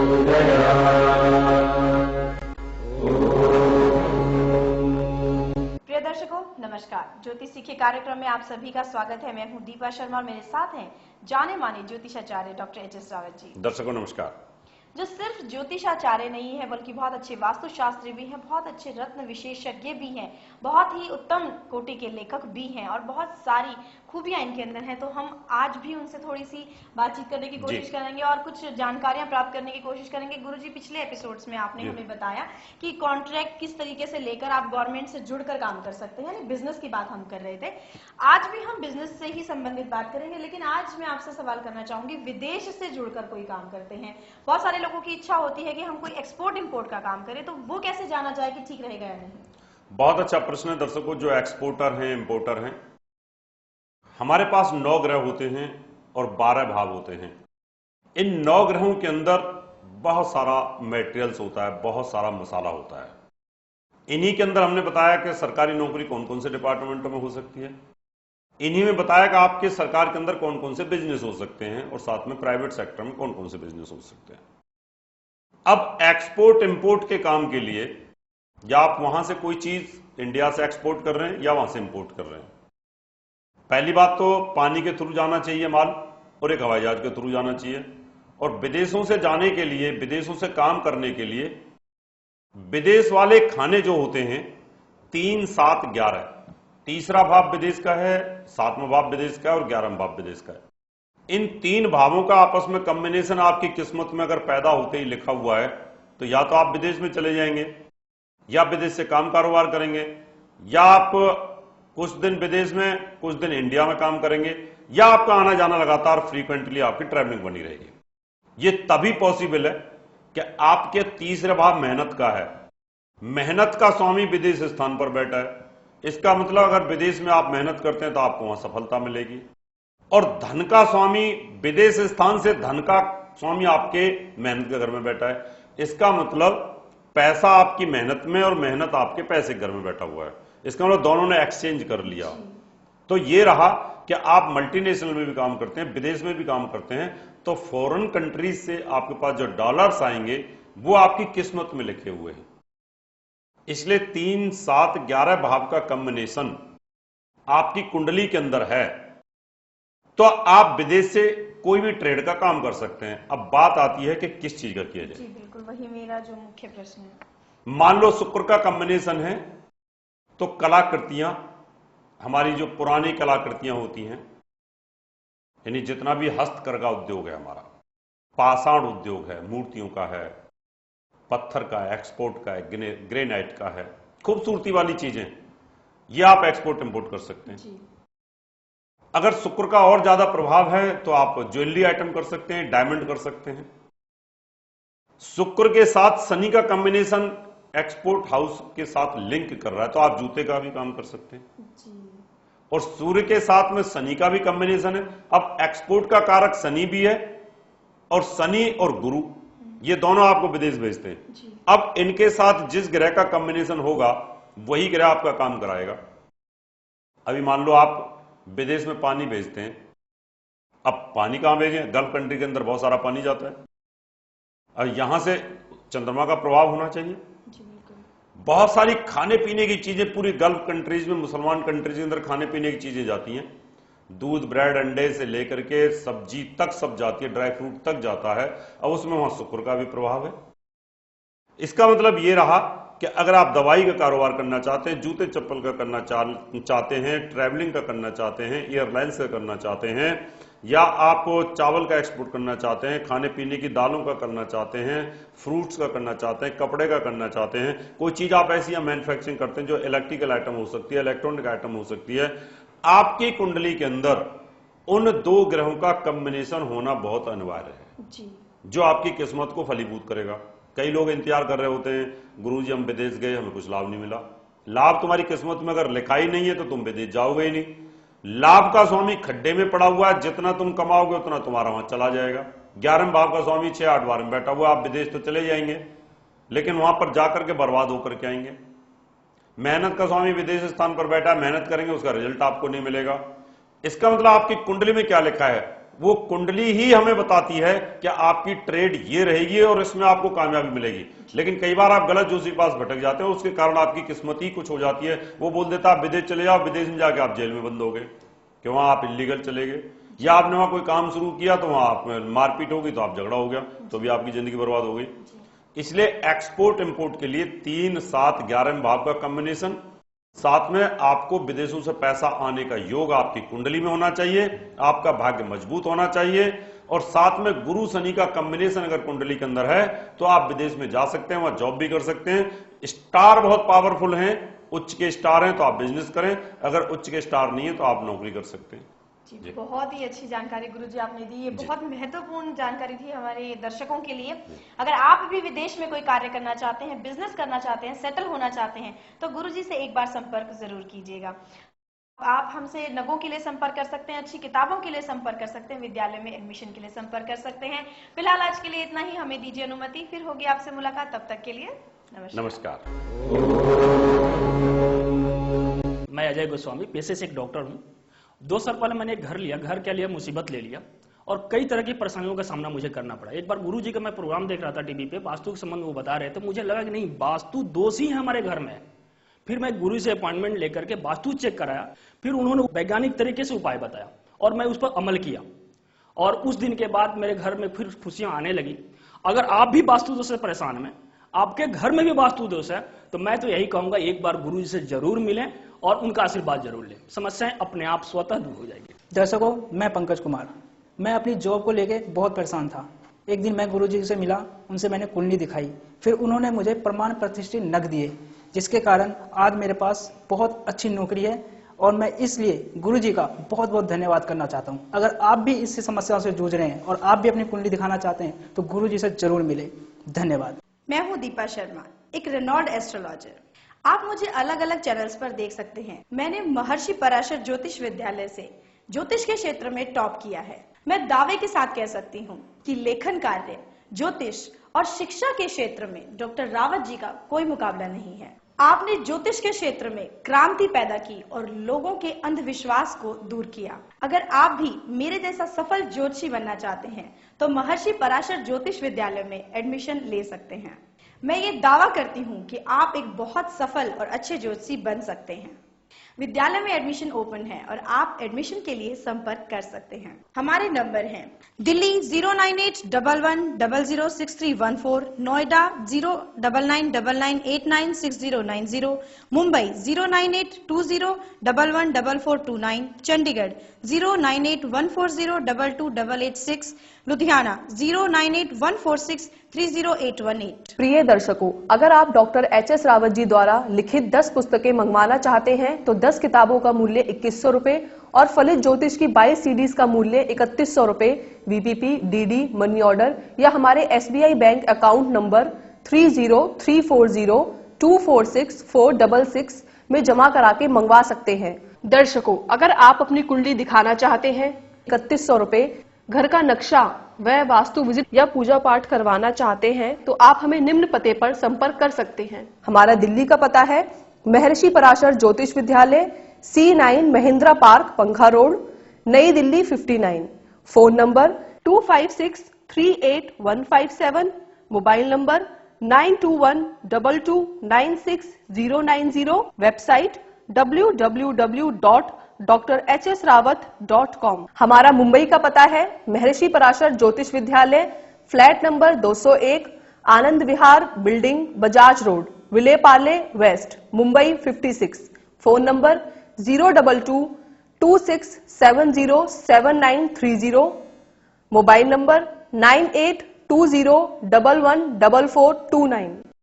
प्रिय दर्शकों नमस्कार। ज्योतिष सीखे कार्यक्रम में आप सभी का स्वागत है। मैं हूं दीपा शर्मा और मेरे साथ हैं जाने माने ज्योतिषाचार्य डॉक्टर एच.एस. रावत जी। दर्शकों नमस्कार। जो सिर्फ ज्योतिषाचार्य नहीं है बल्कि बहुत अच्छे वास्तुशास्त्री भी हैं, बहुत अच्छे रत्न विशेषज्ञ भी हैं, बहुत ही उत्तम कोटि के लेखक भी हैं और बहुत सारी खूबियां इनके अंदर हैं। तो हम आज भी उनसे थोड़ी सी बातचीत करने की कोशिश करेंगे और कुछ जानकारियां प्राप्त करने की कोशिश करेंगे। गुरुजी, पिछले एपिसोड्स में आपने हमें बताया कि कॉन्ट्रैक्ट किस तरीके से लेकर आप गवर्नमेंट से जुड़कर काम कर सकते हैं, यानी बिजनेस की बात हम कर रहे थे। आज भी हम बिजनेस से ही संबंधित बात करेंगे, लेकिन आज मैं आपसे सवाल करना चाहूंगी, विदेश से जुड़कर कोई काम करते हैं, बहुत सारे लोगों की इच्छा होती है कि हम कोई एक्सपोर्ट इंपोर्ट का काम करें, तो वो कैसे जाना जाए कि ठीक रहेगा या नहीं? बहुत अच्छा प्रश्न है दर्शकों। जो एक्सपोर्टर हैं, इंपोर्टर हैं, हमारे पास 9 ग्रह होते हैं और 12 भाव होते हैं। इन 9 ग्रहों के अंदर बहुत सारा मटेरियल्स होता है, बहुत सारा मसाला होता है। इन्हीं के अंदर हमने बताया कि सरकारी नौकरी कौन कौन से डिपार्टमेंटों में हो सकती है, इन्हीं में बताया कि आपके सरकार के अंदर कौन कौन से बिजनेस हो सकते हैं और साथ में प्राइवेट सेक्टर में कौन कौन से बिजनेस हो सकते हैं। अब एक्सपोर्ट इंपोर्ट के काम के लिए या आप वहां से कोई चीज इंडिया से एक्सपोर्ट कर रहे हैं या वहां से इंपोर्ट कर रहे हैं, पहली बात तो पानी के थ्रू जाना चाहिए माल और एक हवाई जहाज के थ्रू जाना चाहिए। और विदेशों से जाने के लिए, विदेशों से काम करने के लिए विदेश वाले खाने जो होते हैं 3, 7, 11, तीसरा भाव विदेश का है, 7वां भाव विदेश का है और 11वां भाव विदेश का है। इन 3 भावों का आपस में कॉम्बिनेशन आपकी किस्मत में अगर पैदा होते ही लिखा हुआ है तो या तो आप विदेश में चले जाएंगे या विदेश से काम कारोबार करेंगे, या आप कुछ दिन विदेश में कुछ दिन इंडिया में काम करेंगे, या आपका आना जाना लगातार फ्रीक्वेंटली आपकी ट्रैवलिंग बनी रहेगी। ये तभी पॉसिबल है कि आपके तीसरे भाव मेहनत का है, मेहनत का स्वामी विदेश स्थान पर बैठा है। इसका मतलब अगर विदेश में आप मेहनत करते हैं तो आपको वहां सफलता मिलेगी। और धन का स्वामी विदेश स्थान से धन का स्वामी आपके मेहनत के घर में बैठा है। इसका मतलब पैसा आपकी मेहनत में और मेहनत आपके पैसे के घर में बैठा हुआ है। इसका मतलब दोनों ने एक्सचेंज कर लिया। तो ये रहा कि आप मल्टीनेशनल में भी काम करते हैं, विदेश में भी काम करते हैं, तो फॉरेन कंट्रीज से आपके पास जो डॉलर्स आएंगे वो आपकी किस्मत में लिखे हुए हैं। इसलिए 3, 7, 11 भाव का कॉम्बिनेशन आपकी कुंडली के अंदर है तो आप विदेश से कोई भी ट्रेड का काम कर सकते हैं। अब बात आती है कि किस चीज का किया जाए। जी बिल्कुल, वही मेरा जो मुख्य प्रश्न है। मान लो शुक्र का कॉम्बिनेशन है तो कलाकृतियां, हमारी जो पुरानी कलाकृतियां होती हैं, यानी जितना भी हस्तकरघा उद्योग है हमारा, पाषाण उद्योग है, मूर्तियों का है, पत्थर का है, एक्सपोर्ट का है, ग्रेनाइट का है, खूबसूरती वाली चीजें, ये आप एक्सपोर्ट इंपोर्ट कर सकते हैं। जी। अगर शुक्र का और ज्यादा प्रभाव है तो आप ज्वेलरी आइटम कर सकते हैं, डायमंड कर सकते हैं। शुक्र के साथ शनि का कॉम्बिनेशन एक्सपोर्ट हाउस के साथ लिंक कर रहा है तो आप जूते का भी काम कर सकते हैं। जी। और सूर्य के साथ में शनि का भी कॉम्बिनेशन है। अब एक्सपोर्ट का कारक शनि भी है और शनि और गुरु ये दोनों आपको विदेश भेजते हैं। जी। अब इनके साथ जिस ग्रह का कॉम्बिनेशन होगा वही ग्रह आपका काम कराएगा। अभी मान लो आप विदेश में पानी भेजते हैं, अब पानी कहां भेजें? गल्फ कंट्री के अंदर बहुत सारा पानी जाता है और यहां से चंद्रमा का प्रभाव होना चाहिए। बहुत सारी खाने पीने की चीजें पूरी गल्फ कंट्रीज में, मुसलमान कंट्रीज के अंदर खाने पीने की चीजें जाती हैं। दूध, ब्रेड, अंडे से लेकर के सब्जी तक सब जाती है, ड्राई फ्रूट तक जाता है। अब उसमें वहां शुक्र का भी प्रभाव है। इसका मतलब ये रहा कि अगर आप दवाई का कारोबार करना चाहते हैं, जूते चप्पल का करना चाहते हैं, ट्रैवलिंग का करना चाहते हैं, एयरलाइंस का करना चाहते हैं, या आप चावल का एक्सपोर्ट करना चाहते हैं, खाने पीने की दालों का करना चाहते हैं, फ्रूट्स का करना चाहते हैं, कपड़े का करना चाहते हैं, कोई चीज आप ऐसी मैन्युफैक्चरिंग करते हैं जो इलेक्ट्रिकल आइटम हो सकती है, इलेक्ट्रॉनिक आइटम हो सकती है, आपकी कुंडली के अंदर उन 2 ग्रहों का कॉम्बिनेशन होना बहुत अनिवार्य है जी। जो आपकी किस्मत को फलीभूत करेगा। कई लोग इंतजार कर रहे होते हैं, गुरुजी हम विदेश गए, हमें कुछ लाभ नहीं मिला। लाभ तुम्हारी किस्मत में अगर लिखा ही नहीं है तो तुम विदेश जाओगे ही नहीं। लाभ का स्वामी खड्डे में पड़ा हुआ है, जितना तुम कमाओगे उतना तुम्हारा वहां चला जाएगा। 11वें भाव का स्वामी 6, 8 बार में बैठा हुआ, आप विदेश तो चले जाएंगे लेकिन वहां पर जाकर के बर्बाद होकर के आएंगे। मेहनत का स्वामी विदेश स्थान पर बैठा है, मेहनत करेंगे उसका रिजल्ट आपको नहीं मिलेगा। इसका मतलब आपकी कुंडली में क्या लिखा है वो कुंडली ही हमें बताती है कि आपकी ट्रेड ये रहेगी और इसमें आपको कामयाबी मिलेगी। लेकिन कई बार आप गलत जोशी के पास भटक जाते हैं, उसके कारण आपकी किस्मत ही कुछ हो जाती है। वो बोल देता आप विदेश चले जाओ, विदेश में जाके आप जेल में बंद हो गए कि वहां आप इलीगल चले गए, या आपने वहां कोई काम शुरू किया तो वहां आप मारपीट हो गई, तो आप झगड़ा हो गया, तो भी आपकी जिंदगी बर्बाद हो गई। इसलिए एक्सपोर्ट इंपोर्ट के लिए 3, 7, 11 भाव का कॉम्बिनेशन, साथ में आपको विदेशों से पैसा आने का योग आपकी कुंडली में होना चाहिए, आपका भाग्य मजबूत होना चाहिए, और साथ में गुरु शनि का कॉम्बिनेशन अगर कुंडली के अंदर है तो आप विदेश में जा सकते हैं, वहां जॉब भी कर सकते हैं। स्टार बहुत पावरफुल हैं, उच्च के स्टार हैं तो आप बिजनेस करें, अगर उच्च के स्टार नहीं है तो आप नौकरी कर सकते हैं। जी, बहुत ही अच्छी जानकारी गुरुजी आपने दी। ये बहुत महत्वपूर्ण जानकारी थी हमारे दर्शकों के लिए। अगर आप भी विदेश में कोई कार्य करना चाहते हैं, बिजनेस करना चाहते हैं, सेटल होना चाहते हैं, तो गुरुजी से एक बार संपर्क जरूर कीजिएगा। आप हमसे नगों के लिए संपर्क कर सकते हैं, अच्छी किताबों के लिए संपर्क कर सकते हैं, विद्यालय में एडमिशन के लिए संपर्क कर सकते हैं। फिलहाल आज के लिए इतना ही, हमें दीजिए अनुमति, फिर होगी आपसे मुलाकात। तब तक के लिए नमस्कार। मैं अजय गोस्वामी, पेशे से एक डॉक्टर हूँ। 2 साल पहले मैंने एक घर लिया, घर के लिए मुसीबत ले लिया और कई तरह की परेशानियों का सामना मुझे करना पड़ा। एक बार गुरुजी का मैं प्रोग्राम देख रहा था टीवी पे, वास्तु के संबंध में वो बता रहे थे, मुझे लगा कि नहीं, वास्तु दोष ही है हमारे घर में। फिर मैं गुरु से अपॉइंटमेंट लेकर के वास्तु चेक कराया, फिर उन्होंने वैज्ञानिक तरीके से उपाय बताया और मैं उस पर अमल किया, और उस दिन के बाद मेरे घर में फिर खुशियां आने लगी। अगर आप भी वास्तु दोष से परेशान हैं, आपके घर में भी वास्तु दोष है, तो मैं तो यही कहूंगा एक बार गुरु जी से जरूर मिलें और उनका आशीर्वाद जरूर लें, समस्याएं अपने आप स्वतः दूर हो जाएगी। दर्शकों, मैं पंकज कुमार, मैं अपनी जॉब को लेके बहुत परेशान था। एक दिन मैं गुरुजी से मिला, उनसे मैंने कुंडली दिखाई, फिर उन्होंने मुझे प्रमाण प्रतिष्ठित नग दिए, जिसके कारण आज मेरे पास बहुत अच्छी नौकरी है, और मैं इसलिए गुरुजी का बहुत बहुत धन्यवाद करना चाहता हूं। अगर आप भी इस समस्याओं से जूझ रहे हैं और आप भी अपनी कुंडली दिखाना चाहते हैं तो गुरुजी से जरूर मिले। धन्यवाद। मैं हूँ दीपा शर्मा, एक रेनॉल्ड एस्ट्रोलॉजर। आप मुझे अलग अलग चैनल्स पर देख सकते हैं। मैंने महर्षि पराशर ज्योतिष विद्यालय से ज्योतिष के क्षेत्र में टॉप किया है। मैं दावे के साथ कह सकती हूँ कि लेखन कार्य, ज्योतिष और शिक्षा के क्षेत्र में डॉक्टर रावत जी का कोई मुकाबला नहीं है। आपने ज्योतिष के क्षेत्र में क्रांति पैदा की और लोगों के अंधविश्वास को दूर किया। अगर आप भी मेरे जैसा सफल ज्योतिषी बनना चाहते हैं तो महर्षि पराशर ज्योतिष विद्यालय में एडमिशन ले सकते हैं। मैं ये दावा करती हूँ कि आप एक बहुत सफल और अच्छे ज्योतिषी बन सकते हैं। विद्यालय में एडमिशन ओपन है और आप एडमिशन के लिए संपर्क कर सकते हैं। हमारे नंबर हैं दिल्ली 09811006314, नोएडा 09999896090, मुंबई 09820114429, चंडीगढ़ 09814022886, लुधियाना 09814630818। प्रिय दर्शकों, अगर आप डॉक्टर HS रावत जी द्वारा लिखित 10 पुस्तकें मंगवाना चाहते हैं तो 10 किताबों का मूल्य 2100 रुपए और फलित ज्योतिष की 22 CDs का मूल्य 3100 रुपए VPP, DD, मनी ऑर्डर या हमारे SBI बैंक अकाउंट नंबर 303402464666 में जमा करा के मंगवा सकते हैं। दर्शकों, अगर आप अपनी कुंडली दिखाना चाहते हैं 3100 रुपए, घर का नक्शा व वास्तु विजिट या पूजा पाठ करवाना चाहते हैं तो आप हमें निम्न पते पर संपर्क कर सकते हैं। हमारा दिल्ली का पता है महर्षि पराशर ज्योतिष विद्यालय, C9 महिंद्रा पार्क, पंखा रोड, नई Delhi 59। Phone number 25638157, mobile number 9212296090, website www.drhsrawat.com। हमारा मुंबई का पता है महर्षि Parashar Jyotish Vidyalaya, flat number 201, Anand Vihar building, Bajaj road, Vile Parle west, Mumbai 56। Phone number 02226707930, mobile number 9820114429।